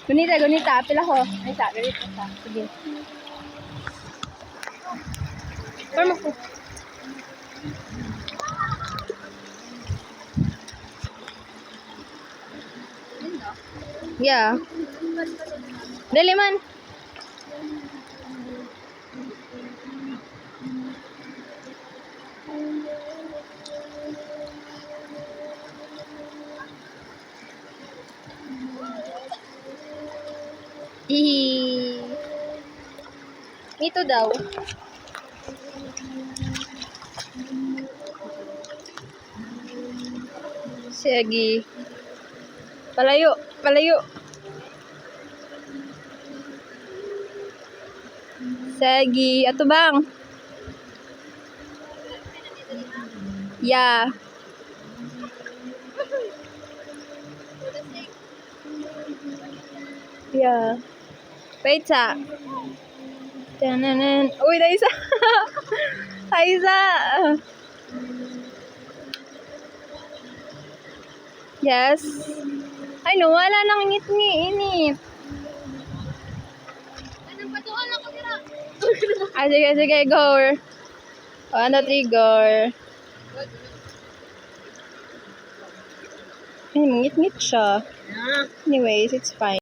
Gunita, gunita. Pila ko. Gunita, ganito sa. Sige. Parang ako. Yeah. Dali man. Hihi. Ito daw. Sige. Palayo, palayo. Sige, ato bang? Yeah. Yeah. Wait sa. Tananan. Uy, na isa. Ay, isa. Yes. Ay, no, wala nang init. Anong patuon ako nila? Ay, sige, sige, go. 1, 2, 3, go. Ay, mangit-ngit siya. Anyways, it's fine.